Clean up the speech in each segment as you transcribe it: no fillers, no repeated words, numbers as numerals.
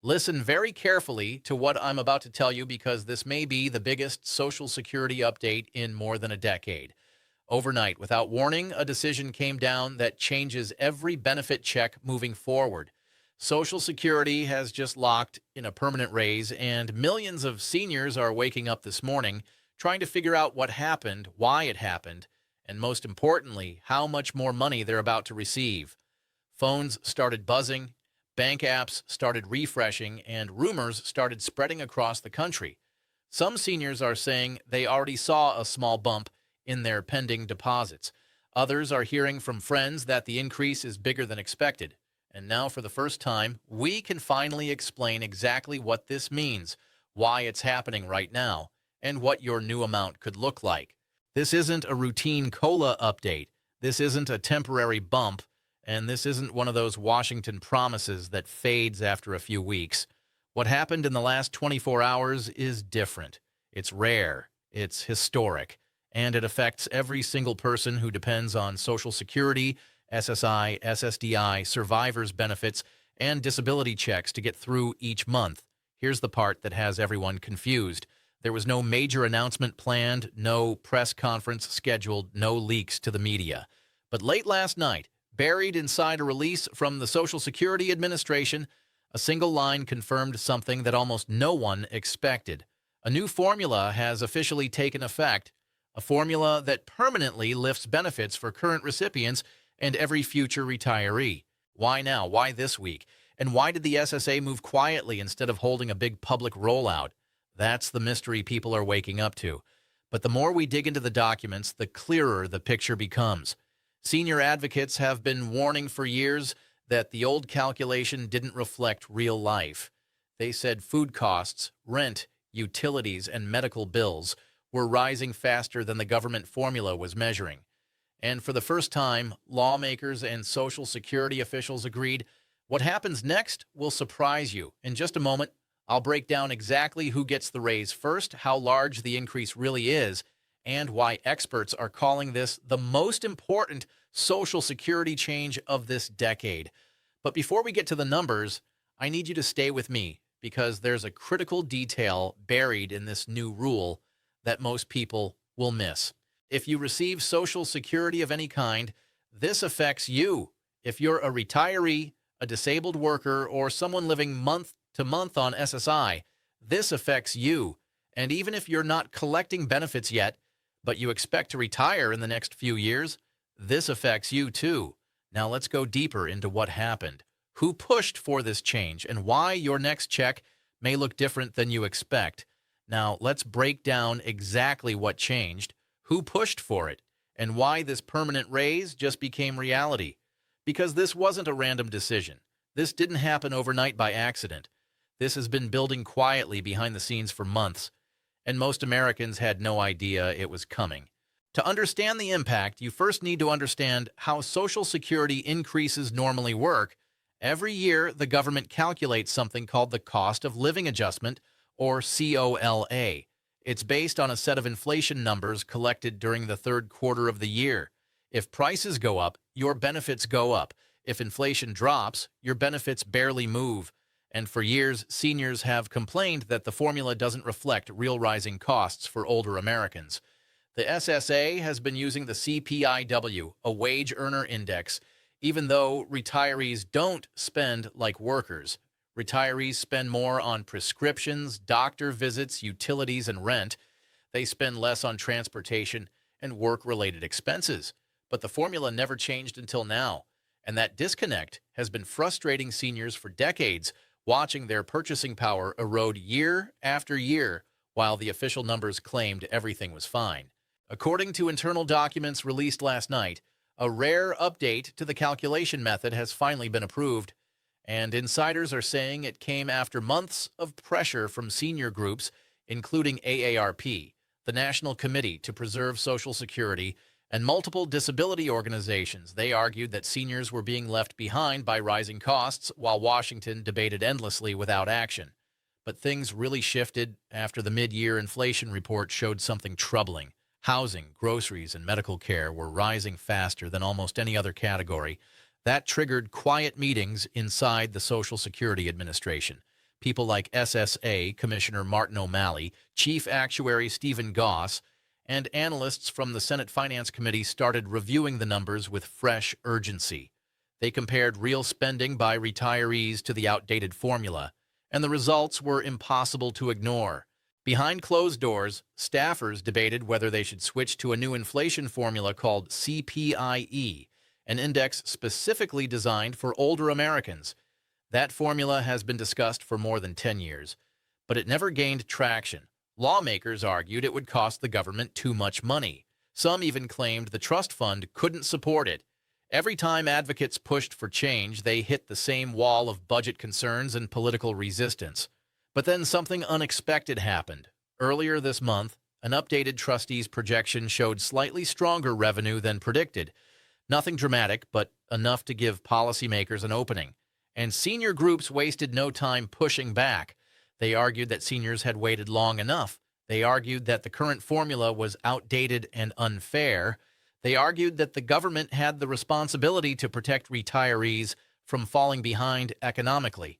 Listen very carefully to what I'm about to tell you because this may be the biggest Social Security update in more than a decade. Overnight, without warning, a decision came down that changes every benefit check moving forward. Social Security has just locked in a permanent raise, and millions of seniors are waking up this morning trying to figure out what happened, why it happened, and most importantly, how much more money they're about to receive. Phones started buzzing, bank apps started refreshing, and rumors started spreading across the country. Some seniors are saying they already saw a small bump in their pending deposits. Others are hearing from friends that the increase is bigger than expected. And now, for the first time, we can finally explain exactly what this means, why it's happening right now, and what your new amount could look like. This isn't a routine COLA update. This isn't a temporary bump. And this isn't one of those Washington promises that fades after a few weeks. What happened in the last 24 hours is different. It's rare. It's historic. And it affects every single person who depends on Social Security, SSI, SSDI, survivors' benefits, and disability checks to get through each month. Here's the part that has everyone confused. There was no major announcement planned, no press conference scheduled, no leaks to the media. But late last night, buried inside a release from the Social Security Administration, a single line confirmed something that almost no one expected. A new formula has officially taken effect, a formula that permanently lifts benefits for current recipients and every future retiree. Why now? Why this week? And why did the SSA move quietly instead of holding a big public rollout? That's the mystery people are waking up to. But the more we dig into the documents, the clearer the picture becomes. Senior advocates have been warning for years that the old calculation didn't reflect real life. They said food costs, rent, utilities, and medical bills were rising faster than the government formula was measuring. And for the first time, lawmakers and Social Security officials agreed what happens next will surprise you. In just a moment, I'll break down exactly who gets the raise first, how large the increase really is, and why experts are calling this the most important Social Security change of this decade. But before we get to the numbers, I need you to stay with me because there's a critical detail buried in this new rule that most people will miss. If you receive Social Security of any kind, this affects you. If you're a retiree, a disabled worker, or someone living month to month on SSI, this affects you. And even if you're not collecting benefits yet, but you expect to retire in the next few years, this affects you too. Now let's go deeper into what happened, who pushed for this change, and why your next check may look different than you expect. Now let's break down exactly what changed, who pushed for it, and why this permanent raise just became reality. Because this wasn't a random decision. This didn't happen overnight by accident. This has been building quietly behind the scenes for months, and most Americans had no idea it was coming. To understand the impact, you first need to understand how Social Security increases normally work. Every year, the government calculates something called the Cost of Living Adjustment, or COLA. It's based on a set of inflation numbers collected during the third quarter of the year. If prices go up, your benefits go up. If inflation drops, your benefits barely move. And for years, seniors have complained that the formula doesn't reflect real rising costs for older Americans. The SSA has been using the CPIW, a wage earner index, even though retirees don't spend like workers. Retirees spend more on prescriptions, doctor visits, utilities, and rent. They spend less on transportation and work-related expenses. But the formula never changed until now. And that disconnect has been frustrating seniors for decades, watching their purchasing power erode year after year while the official numbers claimed everything was fine. According to internal documents released last night, a rare update to the calculation method has finally been approved, and insiders are saying it came after months of pressure from senior groups, including AARP, the National Committee to Preserve Social Security, and multiple disability organizations. They argued that seniors were being left behind by rising costs while Washington debated endlessly without action. But things really shifted after the mid-year inflation report showed something troubling. Housing, groceries, and medical care were rising faster than almost any other category. That triggered quiet meetings inside the Social Security Administration. People like SSA Commissioner Martin O'Malley, Chief Actuary Stephen Goss, and analysts from the Senate Finance Committee started reviewing the numbers with fresh urgency. They compared real spending by retirees to the outdated formula, and the results were impossible to ignore. Behind closed doors, staffers debated whether they should switch to a new inflation formula called CPIE, an index specifically designed for older Americans. That formula has been discussed for more than 10 years, but it never gained traction. Lawmakers argued it would cost the government too much money. Some even claimed the trust fund couldn't support it. Every time advocates pushed for change, they hit the same wall of budget concerns and political resistance. But then something unexpected happened. Earlier this month, an updated trustee's projection showed slightly stronger revenue than predicted. Nothing dramatic, but enough to give policymakers an opening. And senior groups wasted no time pushing back. They argued that seniors had waited long enough. They argued that the current formula was outdated and unfair. They argued that the government had the responsibility to protect retirees from falling behind economically.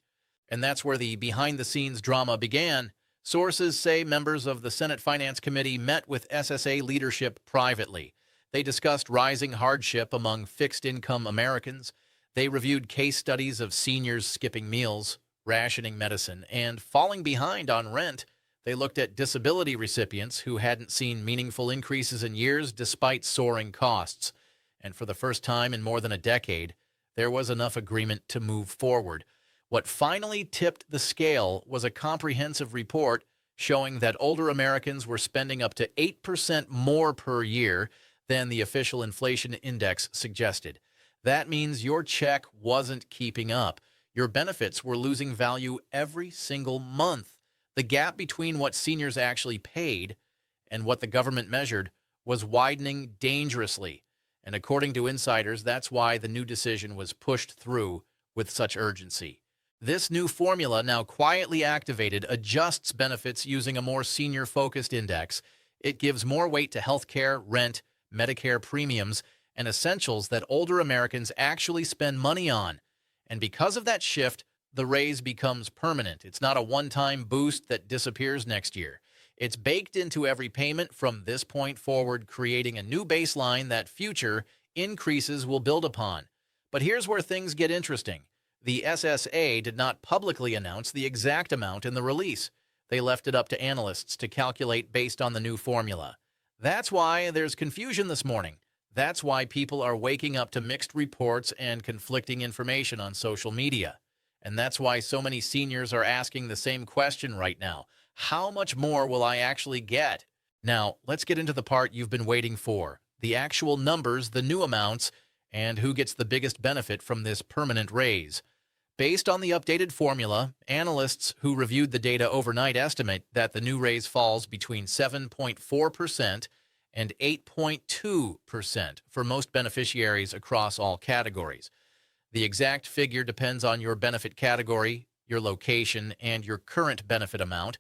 And that's where the behind-the-scenes drama began. Sources say members of the Senate Finance Committee met with SSA leadership privately. They discussed rising hardship among fixed-income Americans. They reviewed case studies of seniors skipping meals, rationing medicine, and falling behind on rent. They looked at disability recipients who hadn't seen meaningful increases in years despite soaring costs. And for the first time in more than a decade, there was enough agreement to move forward. What finally tipped the scale was a comprehensive report showing that older Americans were spending up to 8% more per year than the official inflation index suggested. That means your check wasn't keeping up. Your benefits were losing value every single month. The gap between what seniors actually paid and what the government measured was widening dangerously. And according to insiders, that's why the new decision was pushed through with such urgency. This new formula, now quietly activated, adjusts benefits using a more senior-focused index. It gives more weight to health care, rent, Medicare premiums, and essentials that older Americans actually spend money on. And because of that shift, the raise becomes permanent. It's not a one-time boost that disappears next year. It's baked into every payment from this point forward, creating a new baseline that future increases will build upon. But here's where things get interesting. The SSA did not publicly announce the exact amount in the release. They left it up to analysts to calculate based on the new formula. That's why there's confusion this morning. That's why people are waking up to mixed reports and conflicting information on social media. And that's why so many seniors are asking the same question right now. How much more will I actually get? Now, let's get into the part you've been waiting for. The actual numbers, the new amounts, and who gets the biggest benefit from this permanent raise. Based on the updated formula, analysts who reviewed the data overnight estimate that the new raise falls between 7.4% and 8.2% for most beneficiaries across all categories. The exact figure depends on your benefit category, your location, and your current benefit amount,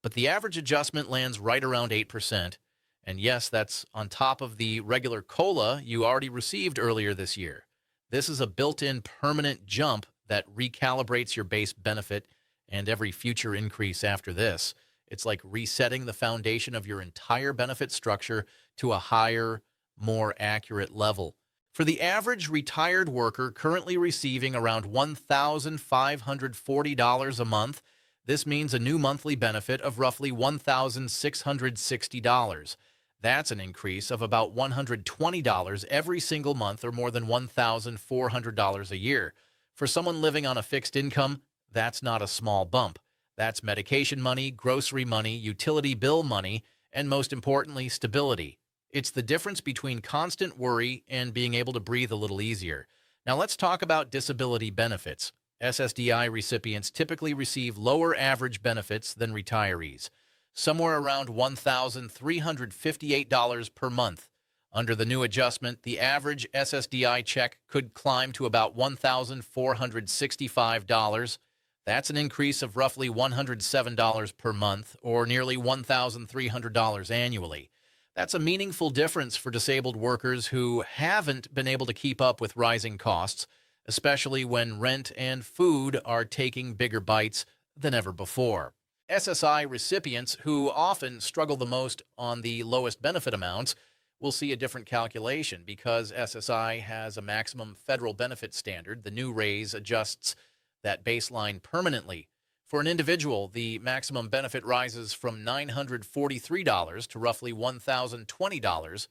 but the average adjustment lands right around 8%. And yes, that's on top of the regular COLA you already received earlier this year. This is a built-in permanent jump that recalibrates your base benefit and every future increase after this. It's like resetting the foundation of your entire benefit structure to a higher, more accurate level. For the average retired worker currently receiving around $1,540 a month, this means a new monthly benefit of roughly $1,660. That's an increase of about $120 every single month, or more than $1,400 a year. For someone living on a fixed income, that's not a small bump. That's medication money, grocery money, utility bill money, and most importantly, stability. It's the difference between constant worry and being able to breathe a little easier. Now let's talk about disability benefits. SSDI recipients typically receive lower average benefits than retirees, somewhere around $1,358 per month. Under the new adjustment, the average SSDI check could climb to about $1,465. That's an increase of roughly $107 per month, or nearly $1,300 annually. That's a meaningful difference for disabled workers who haven't been able to keep up with rising costs, especially when rent and food are taking bigger bites than ever before. SSI recipients, who often struggle the most on the lowest benefit amounts, will see a different calculation because SSI has a maximum federal benefit standard. The new raise adjusts that baseline permanently. For an individual, the maximum benefit rises from $943 to roughly $1,020.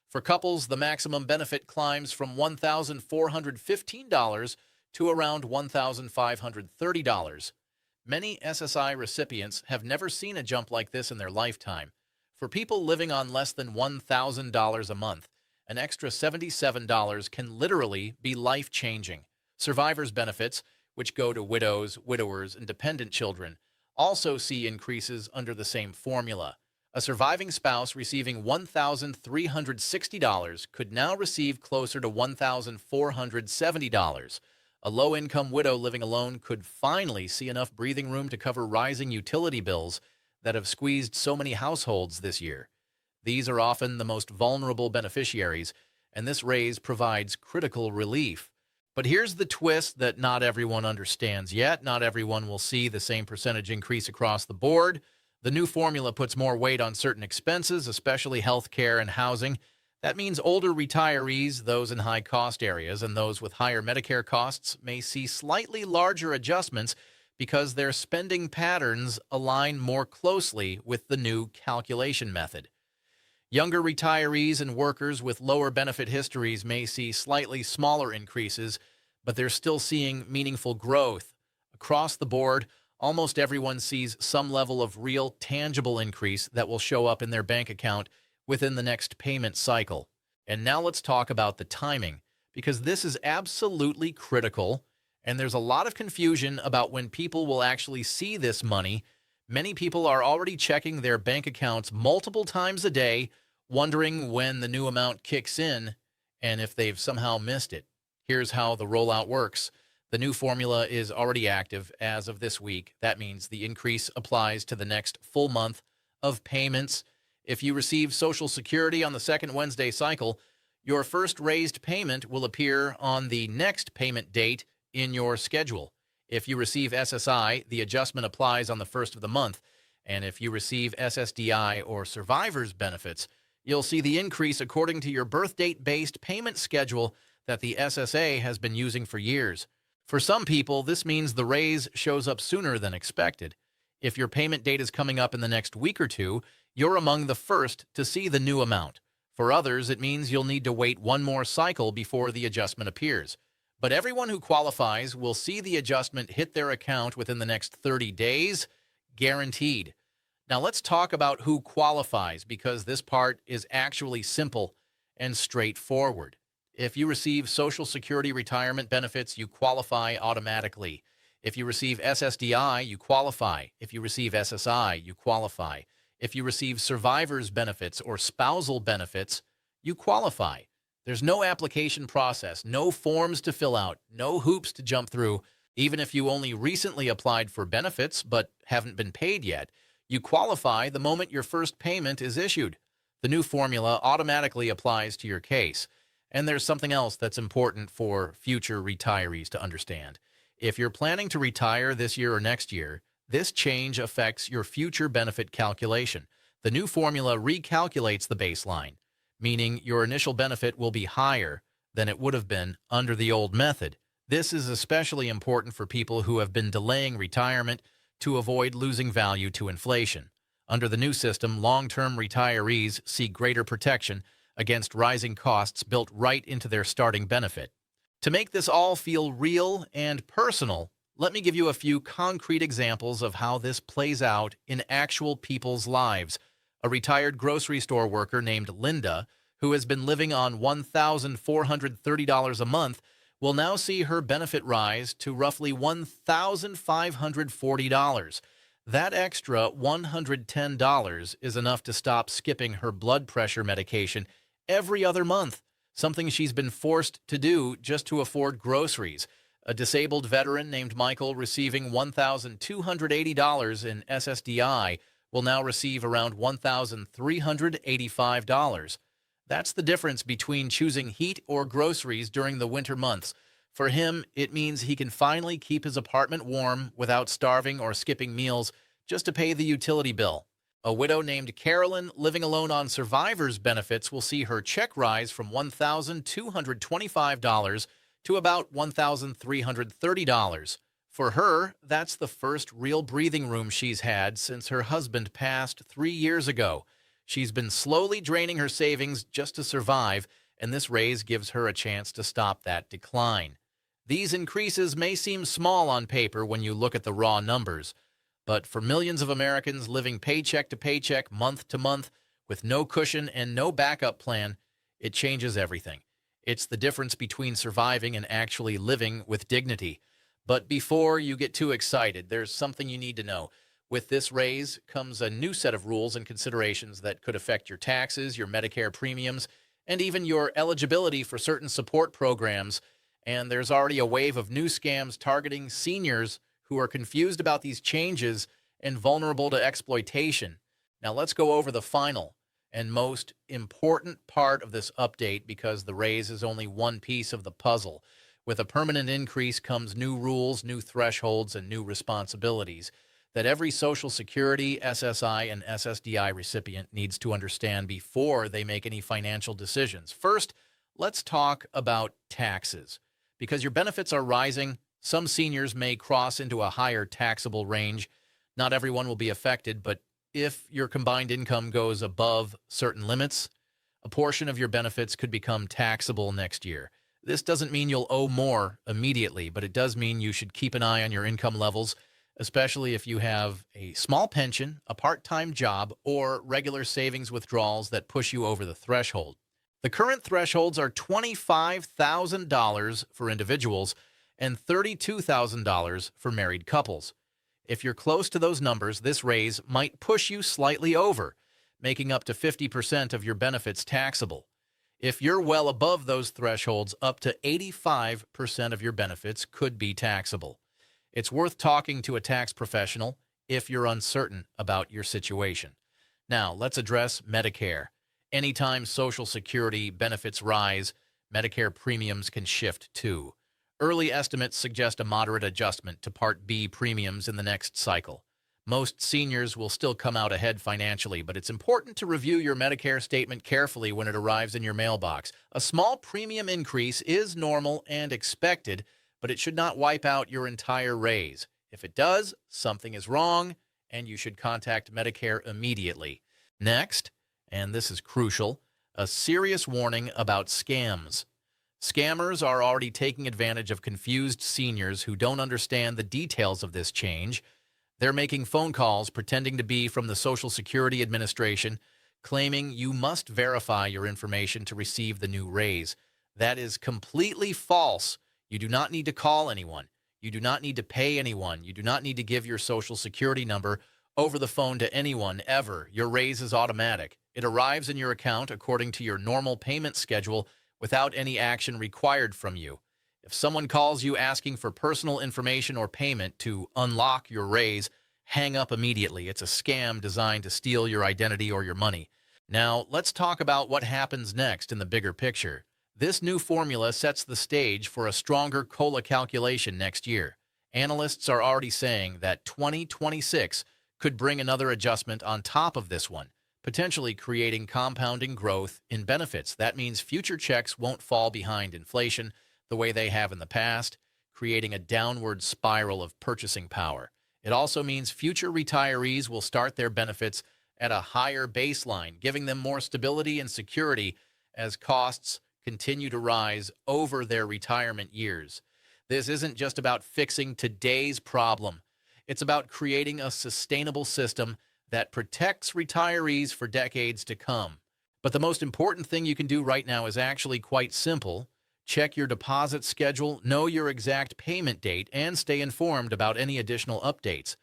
For couples, the maximum benefit climbs from $1,415 to around $1,530. Many SSI recipients have never seen a jump like this in their lifetime. For people living on less than $1,000 a month, an extra $77 can literally be life-changing. Survivors' benefits, which go to widows, widowers, and dependent children, also see increases under the same formula. A surviving spouse receiving $1,360 could now receive closer to $1,470. A low-income widow living alone could finally see enough breathing room to cover rising utility bills that have squeezed so many households this year. These are often the most vulnerable beneficiaries, and this raise provides critical relief. But here's the twist that not everyone understands yet. Not everyone will see the same percentage increase across the board. The new formula puts more weight on certain expenses, especially health care and housing. That means older retirees, those in high-cost areas, and those with higher Medicare costs may see slightly larger adjustments because their spending patterns align more closely with the new calculation method. Younger retirees and workers with lower benefit histories may see slightly smaller increases, but they're still seeing meaningful growth. Across the board, almost everyone sees some level of real, tangible increase that will show up in their bank account within the next payment cycle. And now let's talk about the timing, because this is absolutely critical, and there's a lot of confusion about when people will actually see this money. Many people are already checking their bank accounts multiple times a day, wondering when the new amount kicks in and if they've somehow missed it. Here's how the rollout works. The new formula is already active as of this week. That means the increase applies to the next full month of payments. If you receive Social Security on the second Wednesday cycle, your first raised payment will appear on the next payment date in your schedule. If you receive SSI, the adjustment applies on the first of the month. And if you receive SSDI or survivors benefits, you'll see the increase according to your birth date-based payment schedule that the SSA has been using for years. For some people, this means the raise shows up sooner than expected. If your payment date is coming up in the next week or two, you're among the first to see the new amount. For others, it means you'll need to wait one more cycle before the adjustment appears. But everyone who qualifies will see the adjustment hit their account within the next 30 days, guaranteed. Now let's talk about who qualifies, because this part is actually simple and straightforward. If you receive Social Security retirement benefits, you qualify automatically. If you receive SSDI, you qualify. If you receive SSI, you qualify. If you receive survivors benefits or spousal benefits, you qualify. There's no application process, no forms to fill out, no hoops to jump through. Even if you only recently applied for benefits but haven't been paid yet, you qualify the moment your first payment is issued. The new formula automatically applies to your case. And there's something else that's important for future retirees to understand. If you're planning to retire this year or next year, this change affects your future benefit calculation. The new formula recalculates the baseline, meaning your initial benefit will be higher than it would have been under the old method. This is especially important for people who have been delaying retirement to avoid losing value to inflation. Under the new system, long-term retirees see greater protection against rising costs built right into their starting benefit. To make this all feel real and personal, let me give you a few concrete examples of how this plays out in actual people's lives. A retired grocery store worker named Linda, who has been living on $1,430 a month, will now see her benefit rise to roughly $1,540. That extra $110 is enough to stop skipping her blood pressure medication every other month, something she's been forced to do just to afford groceries. A disabled veteran named Michael receiving $1,280 in SSDI will now receive around $1,385. That's the difference between choosing heat or groceries during the winter months. For him, it means he can finally keep his apartment warm without starving or skipping meals just to pay the utility bill. A widow named Carolyn living alone on survivor's benefits will see her check rise from $1,225 to about $1,330. For her, that's the first real breathing room she's had since her husband passed 3 years ago. She's been slowly draining her savings just to survive, and this raise gives her a chance to stop that decline. These increases may seem small on paper when you look at the raw numbers, but for millions of Americans living paycheck to paycheck, month to month, with no cushion and no backup plan, it changes everything. It's the difference between surviving and actually living with dignity. But before you get too excited, there's something you need to know. With this raise comes a new set of rules and considerations that could affect your taxes, your Medicare premiums, and even your eligibility for certain support programs. And there's already a wave of new scams targeting seniors who are confused about these changes and vulnerable to exploitation. Now let's go over the final and most important part of this update, because the raise is only one piece of the puzzle. With a permanent increase comes new rules, new thresholds, and new responsibilities that every Social Security, SSI, and SSDI recipient needs to understand before they make any financial decisions. First, let's talk about taxes. Because your benefits are rising, some seniors may cross into a higher taxable range. Not everyone will be affected, but if your combined income goes above certain limits, a portion of your benefits could become taxable next year. This doesn't mean you'll owe more immediately, but it does mean you should keep an eye on your income levels, especially if you have a small pension, a part-time job, or regular savings withdrawals that push you over the threshold. The current thresholds are $25,000 for individuals and $32,000 for married couples. If you're close to those numbers, this raise might push you slightly over, making up to 50% of your benefits taxable. If you're well above those thresholds, up to 85% of your benefits could be taxable. It's worth talking to a tax professional if you're uncertain about your situation. Now, let's address Medicare. Anytime Social Security benefits rise, Medicare premiums can shift too. Early estimates suggest a moderate adjustment to Part B premiums in the next cycle. Most seniors will still come out ahead financially, but it's important to review your Medicare statement carefully when it arrives in your mailbox. A small premium increase is normal and expected, but it should not wipe out your entire raise. If it does, something is wrong, and you should contact Medicare immediately. Next, and this is crucial, a serious warning about scams. Scammers are already taking advantage of confused seniors who don't understand the details of this change. They're making phone calls pretending to be from the Social Security Administration, claiming you must verify your information to receive the new raise. That is completely false. You do not need to call anyone. You do not need to pay anyone. You do not need to give your Social Security number over the phone to anyone ever. Your raise is automatic. It arrives in your account according to your normal payment schedule without any action required from you. If someone calls you asking for personal information or payment to unlock your raise, hang up immediately. It's a scam designed to steal your identity or your money. Now, let's talk about what happens next in the bigger picture. This new formula sets the stage for a stronger COLA calculation next year. Analysts are already saying that 2026 could bring another adjustment on top of this one, potentially creating compounding growth in benefits. That means future checks won't fall behind inflation the way they have in the past, creating a downward spiral of purchasing power. It also means future retirees will start their benefits at a higher baseline, giving them more stability and security as costs continue to rise over their retirement years. This isn't just about fixing today's problem. It's about creating a sustainable system that protects retirees for decades to come. But the most important thing you can do right now is actually quite simple. Check your deposit schedule, know your exact payment date, and stay informed about any additional updates.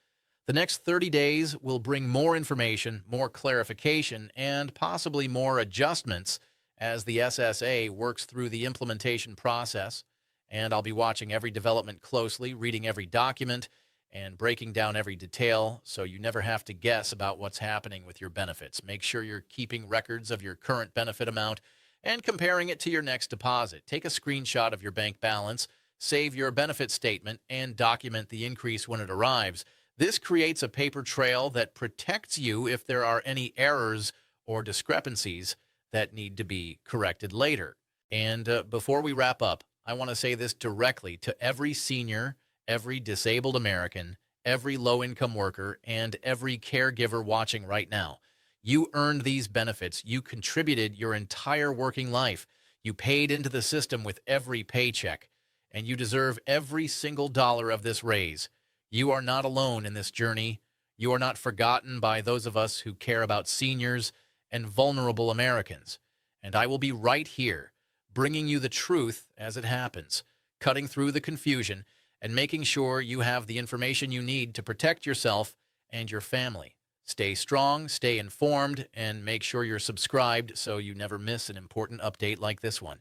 The next 30 days will bring more information, more clarification, and possibly more adjustments as the SSA works through the implementation process. And I'll be watching every development closely, reading every document, and breaking down every detail so you never have to guess about what's happening with your benefits. Make sure you're keeping records of your current benefit amount and comparing it to your next deposit. Take a screenshot of your bank balance, save your benefit statement, and document the increase when it arrives. This creates a paper trail that protects you if there are any errors or discrepancies that need to be corrected later. And before we wrap up, I want to say this directly to every senior, every disabled American, every low-income worker, and every caregiver watching right now. You earned these benefits. You contributed your entire working life. You paid into the system with every paycheck, and you deserve every single dollar of this raise. You are not alone in this journey. You are not forgotten by those of us who care about seniors and vulnerable Americans. And I will be right here, bringing you the truth as it happens, cutting through the confusion, and making sure you have the information you need to protect yourself and your family. Stay strong, stay informed, and make sure you're subscribed so you never miss an important update like this one.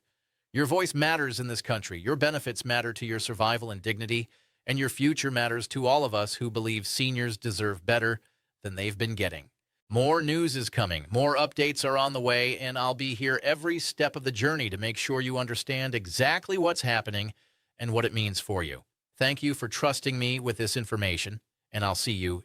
Your voice matters in this country. Your benefits matter to your survival and dignity, and your future matters to all of us who believe seniors deserve better than they've been getting. More news is coming, more updates are on the way, and I'll be here every step of the journey to make sure you understand exactly what's happening and what it means for you. Thank you for trusting me with this information, and I'll see you